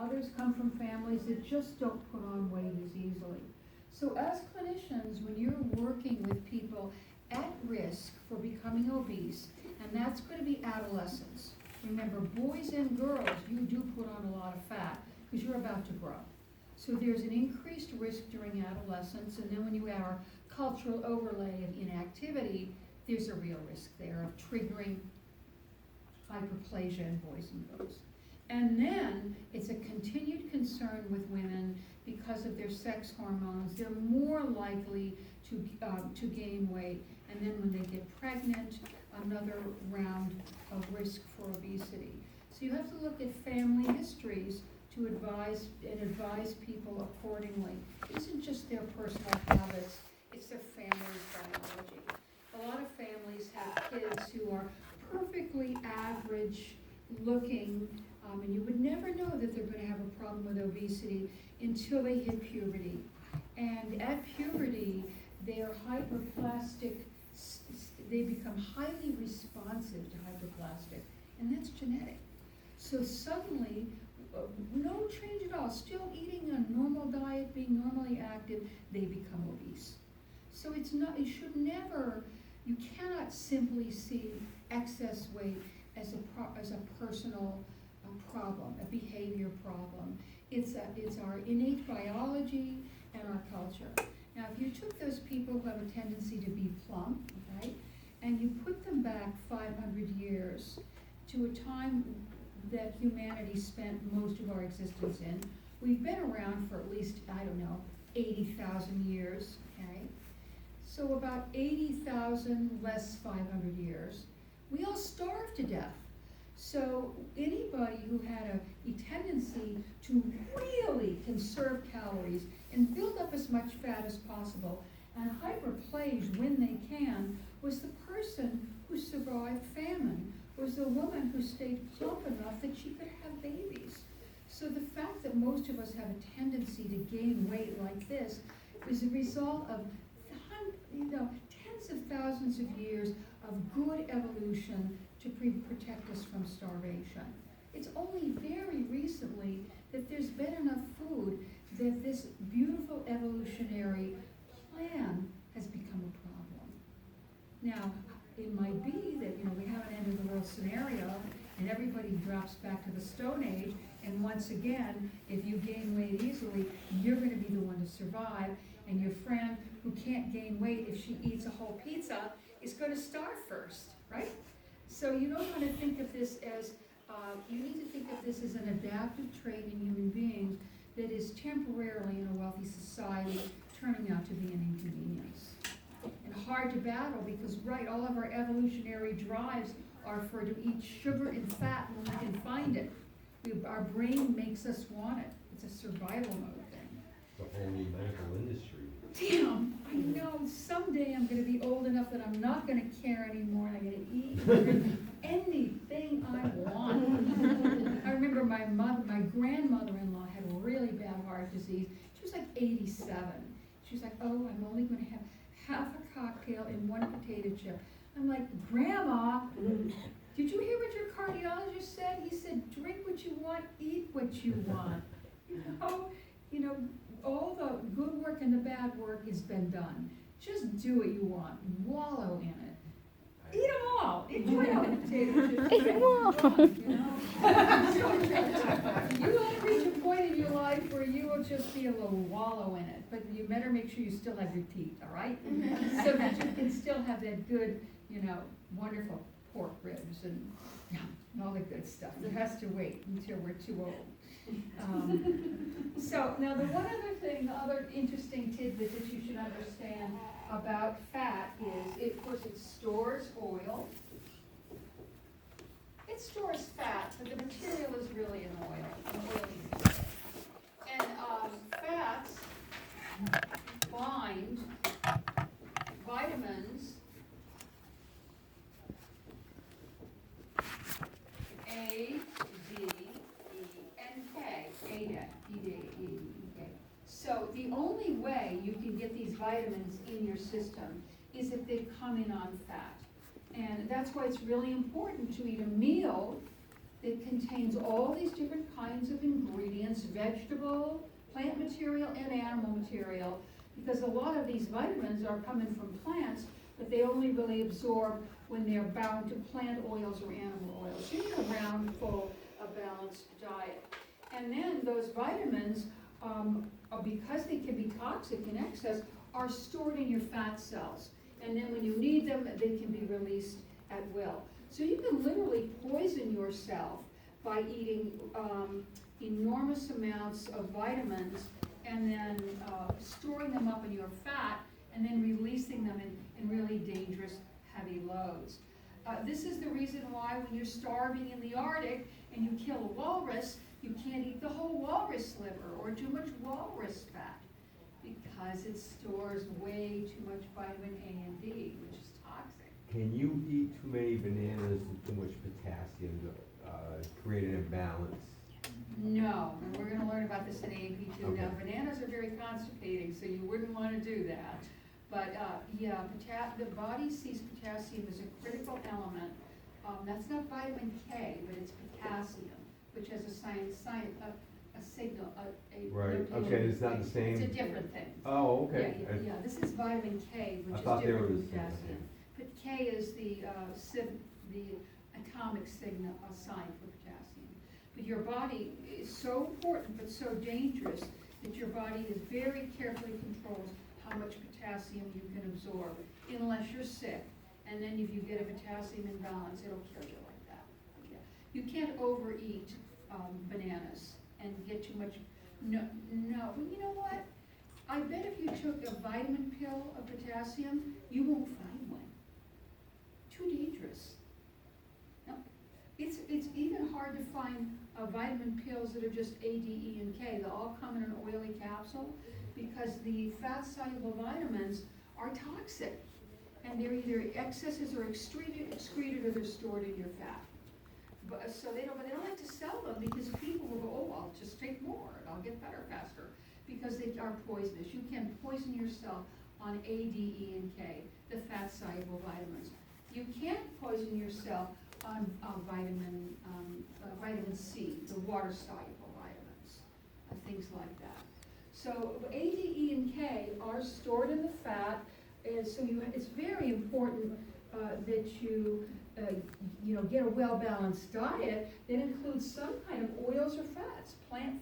others come from families that just don't put on weight as easily. So as clinicians, when you're working with people at risk for becoming obese, and that's going to be adolescents. Remember, boys and girls, you do put on a lot of fat because you're about to grow. So there's an increased risk during adolescence, and then when you add our cultural overlay of inactivity, there's a real risk there of triggering hyperplasia in boys and girls. And then it's a continued concern with women because of their sex hormones. They're more likely to gain weight, and then when they get pregnant, another round of risk for obesity. So you have to look at family histories to advise people accordingly. It isn't just their personal habits, it's their family's biology. A lot of families have kids who are perfectly average looking, and you would never know that they're going to have a problem with obesity until they hit puberty. And at puberty, they are hyperplastic, they become highly responsive to hyperplastic, and that's genetic. So suddenly, no change at all, still eating a normal diet, being normally active, they become obese. So it's not, you should never, you cannot simply see excess weight as a personal problem, a behavior problem. It's our innate biology and our culture. Now, if you took those people who have a tendency to be plump, right, and you put them back 500 years to a time that humanity spent most of our existence in, we've been around for at least, 80,000 years, okay? So about 80,000 less 500 years, we all starved to death. So anybody who had a tendency to really conserve calories and build up as much fat as possible and hyperplage when they can was the person who survived famine, was the woman who stayed plump enough that she could have babies. So the fact that most of us have a tendency to gain weight like this is a result of tens of thousands of years of good evolution to protect us from starvation. It's only very recently that there's been enough food that this beautiful evolutionary plan has become a problem. Now, it might be that we have an end of the world scenario and everybody drops back to the Stone Age, and once again, if you gain weight easily, you're going to be the one to survive, and your friend who can't gain weight if she eats a whole pizza is going to starve first, right? So you don't want to think of this as, you need to think of this as an adaptive trait in human beings that is temporarily in a wealthy society turning out to be an inconvenience. And hard to battle because, right, all of our evolutionary drives are to eat sugar and fat when we can find it. Our brain makes us want it. It's a survival mode thing. The whole new medical industry. Damn, I know someday I'm going to be old enough that I'm not going to care anymore and I'm going to eat anything I want. I remember my grandmother-in-law had a really bad heart disease. She was like 87. She was like, oh, I'm only going to have half a cocktail and one potato chip. I'm like, Grandma, did you hear what your cardiologist said? He said, drink what you want, eat what you want. All the good work and the bad work has been done. Just do what you want. Wallow in it. Eat them all. Enjoy all the potato chips. Eat them all. You will reach a point in your life where you will just be able to wallow in it. But you better make sure you still have your teeth, all right? So that you can still have that good, wonderful pork ribs and all the good stuff. It has to wait until we're too old. So now the one other thing, the other interesting tidbit that you should understand about fat is, of course, it stores oil. It stores fat, but the material is really an oil. And fats bind vitamins A, D, E, and K. A, D, E, K. So the only way you can get these vitamins in your system is if they come in on fat. And that's why it's really important to eat a meal that contains all these different kinds of ingredients dense vegetable, plant material, and animal material, because a lot of these vitamins are coming from plants, but they only really absorb when they're bound to plant oils or animal oils. So you need a round, full, balanced diet. And then those vitamins, because they can be toxic in excess, are stored in your fat cells. And then when you need them, they can be released at will. So you can literally poison yourself by eating enormous amounts of vitamins and then storing them up in your fat and then releasing them in really dangerous heavy loads. This is the reason why when you're starving in the Arctic and you kill a walrus, you can't eat the whole walrus liver or too much walrus fat, because it stores way too much vitamin A and D, which is toxic. Can you eat too many bananas with too much potassium to create an imbalance? No, and we're gonna learn about this in AP2. Okay. Now, bananas are very constipating, so you wouldn't wanna do that. But, yeah, the body sees potassium as a critical element. That's not vitamin K, but it's potassium, which has a signal, Right, notation. okay, it's not the same. It's a different thing. Oh, okay. Yeah, this is vitamin K, I which thought is they were different the from same, potassium. But K is the atomic signal, sign for potassium. But your body is so important but so dangerous that your body is very carefully controls how much potassium you can absorb, unless you're sick. And then if you get a potassium imbalance, it'll kill you like that. Yeah. You can't overeat bananas and get too much. No. Well, you know what? I bet if you took a vitamin pill of potassium, you won't find one. Too dangerous. No. It's even hard to find vitamin pills that are just A, D, E, and K. They all come in an oily capsule because the fat-soluble vitamins are toxic. And they're either excesses or excreted or they're stored in your fat. But they don't like to sell them because people will go, oh, I'll just take more and I'll get better faster, because they are poisonous. You can poison yourself on A, D, E, and K, the fat-soluble vitamins. You can't poison yourself on vitamin C, the water-soluble vitamins, things like that. So A, D, E, and K are stored in the fat, and so it's very important that you get a well-balanced diet that includes some kind of oils or fats, plant